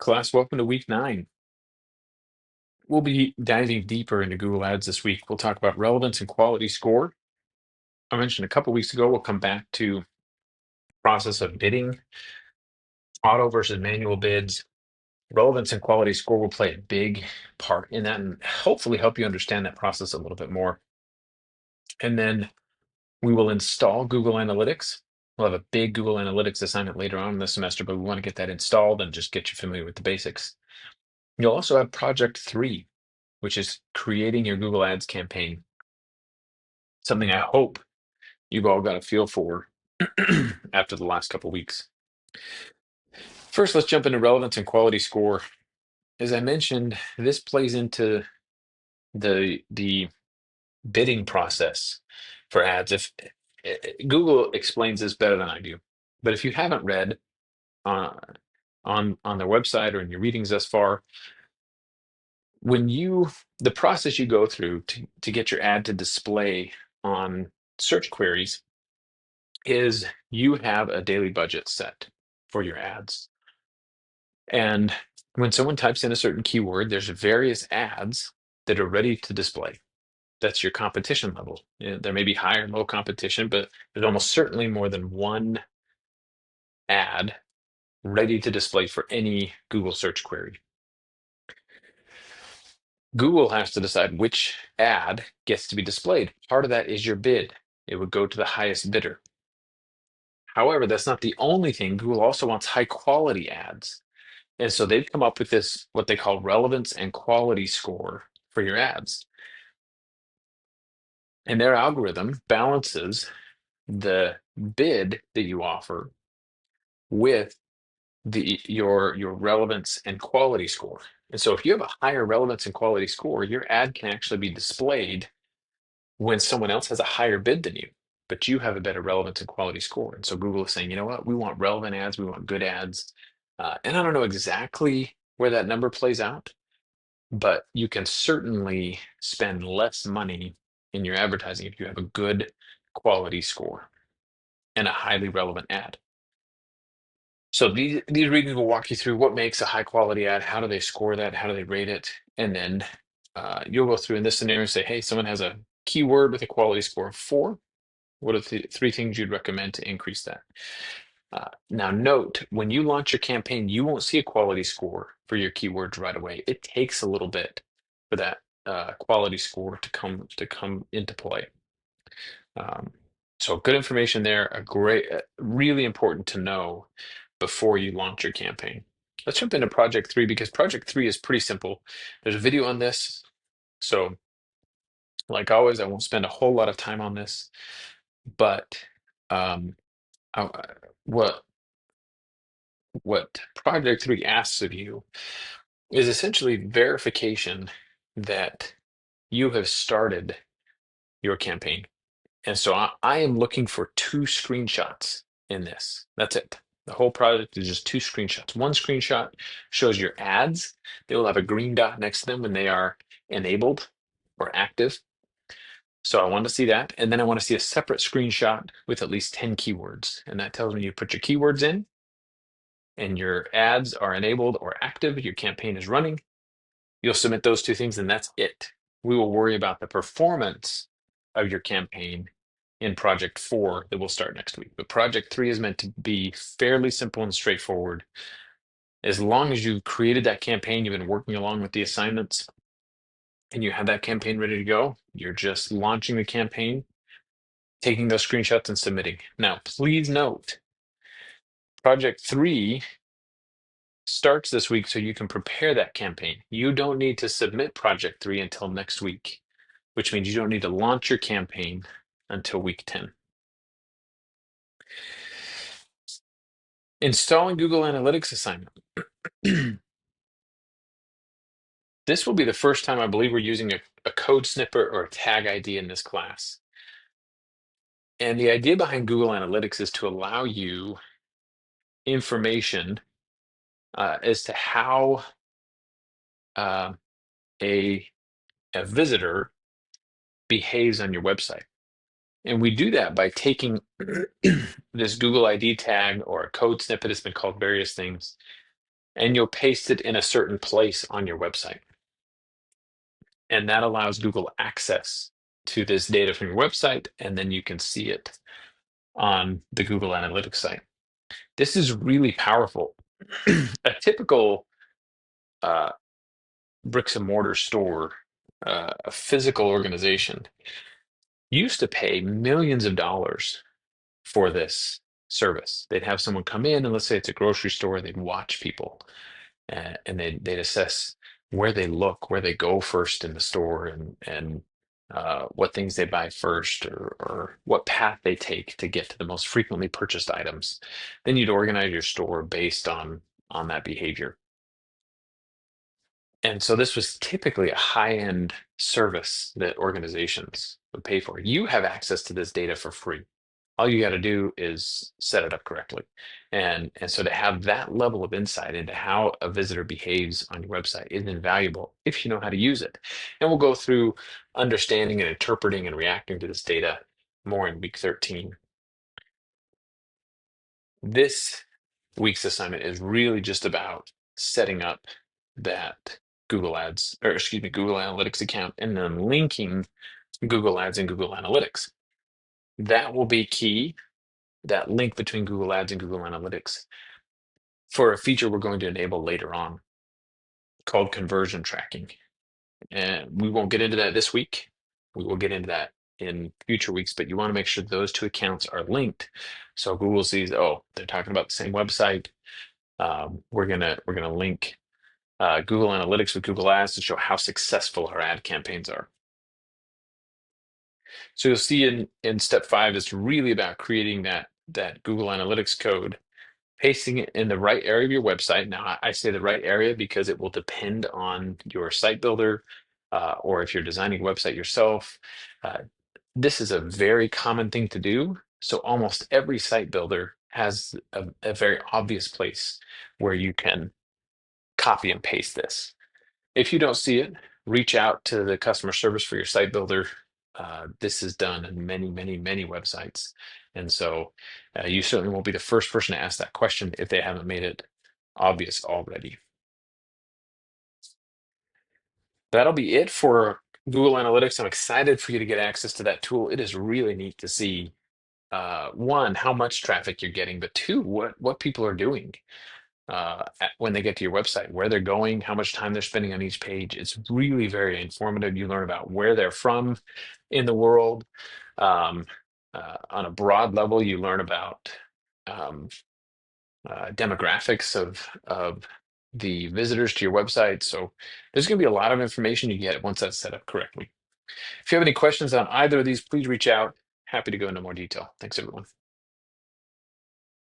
class. Welcome to week 9. We'll be diving deeper into Google Ads this week. We'll talk about relevance and quality score. I mentioned a couple weeks ago, we'll come back to process of bidding, auto versus manual bids. Relevance and quality score will play a big part in that and hopefully help you understand that process a little bit more. And then we will install Google Analytics. We'll have a big Google Analytics assignment later on in the semester, but we want to get that installed and just get you familiar with the basics. You'll also have Project 3, which is creating your Google Ads campaign. Something I hope you've all got a feel for after the last couple weeks. First, let's jump into relevance and quality score. As I mentioned, this plays into the bidding process for ads. If Google explains this better than I do, but if you haven't read uh, on their website or in your readings thus far, the process you go through to get your ad to display on search queries is you have a daily budget set for your ads. And when someone types in a certain keyword, there's various ads that are ready to display. That's your competition level. There may be high or low competition, but there's almost certainly more than one ad ready to display for any Google search query. Google has to decide which ad gets to be displayed. Part of that is your bid. It would go to the highest bidder. However, that's not the only thing. Google also wants high quality ads. And so they've come up with this, what they call relevance and quality score for your ads. And their algorithm balances the bid that you offer with your relevance and quality score. And so if you have a higher relevance and quality score, your ad can actually be displayed when someone else has a higher bid than you, but you have a better relevance and quality score. And so Google is saying, you know what, we want relevant ads, we want good ads. And I don't know exactly where that number plays out, but you can certainly spend less money in your advertising if you have a good quality score and a highly relevant ad. So these readings will walk you through what makes a high quality ad, how do they score that, how do they rate it, and then you'll go through in this scenario and say, hey, someone has a keyword with a quality score of 4. What are the 3 things you'd recommend to increase that? Now note, when you launch your campaign, you won't see a quality score for your keywords right away. It takes a little bit for that quality score to come into play. So good information there, really important to know before you launch your campaign. Let's jump into Project 3 because Project 3 is pretty simple. There's a video on this. So like always, I won't spend a whole lot of time on this, but um, I, what Project 3 asks of you is essentially verification that you have started your campaign. And so I am looking for 2 screenshots in this. That's it. The whole project is just 2 screenshots. One screenshot shows your ads. They will have a green dot next to them when they are enabled or active. So I want to see that. And then I want to see a separate screenshot with at least 10 keywords. And that tells me you put your keywords in and your ads are enabled or active, your campaign is running. You'll submit those 2 things and that's it. We will worry about the performance of your campaign in Project 4 that will start next week. But Project 3 is meant to be fairly simple and straightforward. As long as you've created that campaign, you've been working along with the assignments, and you have that campaign ready to go, you're just launching the campaign, taking those screenshots and submitting. Now, please note, Project 3 starts this week so you can prepare that campaign. You don't need to submit Project 3 until next week, which means you don't need to launch your campaign until week 10. Installing Google Analytics assignment. This will be the first time I believe we're using a code snippet or a tag ID in this class. And the idea behind Google Analytics is to allow you information as to how a visitor behaves on your website. And we do that by taking this Google ID tag or a code snippet, it's been called various things, and you'll paste it in a certain place on your website. And that allows Google access to this data from your website, and then you can see it on the Google Analytics site. This is really powerful. A typical uh, bricks and mortar store, a physical organization, used to pay millions of dollars for this service. They'd have someone come in, and let's say it's a grocery store, they'd watch people, and they'd assess where they look, where they go first in the store, and what things they buy first, or what path they take to get to the most frequently purchased items. Then you'd organize your store based on that behavior. And so this was typically a high-end service that organizations would pay for. You have access to this data for free. All you got to do is set it up correctly. And so to have that level of insight into how a visitor behaves on your website is invaluable if you know how to use it. And we'll go through understanding and interpreting and reacting to this data more in week 13. This week's assignment is really just about setting up that Google Ads, or excuse me, Google Analytics account, and then linking Google Ads and Google Analytics. That will be key, that link between Google Ads and Google Analytics, for a feature we're going to enable later on called conversion tracking. And we won't get into that this week. We will get into that in future weeks, but you want to make sure those two accounts are linked. So Google sees, oh, they're talking about the same website. We're gonna link Google Analytics with Google Ads to show how successful our ad campaigns are. So you'll see in step 5, it's really about creating that Google Analytics code, pasting it in the right area of your website. Now, I say the right area because it will depend on your site builder, or if you're designing a website yourself. Uh, this is a very common thing to do. So almost every site builder has a very obvious place where you can copy and paste this. If you don't see it, reach out to the customer service for your site builder. This is done in many, many, many websites. And so you certainly won't be the first person to ask that question if they haven't made it obvious already. That'll be it for Google Analytics. I'm excited for you to get access to that tool. It is really neat to see, one, how much traffic you're getting, but two, what people are doing when they get to your website, where they're going, how much time they're spending on each page. It's really very informative. You learn about where they're from in the world. Um, on a broad level, you learn about um, demographics of the visitors to your website. So there's going to be a lot of information you get once that's set up correctly. If you have any questions on either of these, please reach out. Happy to go into more detail. Thanks, everyone.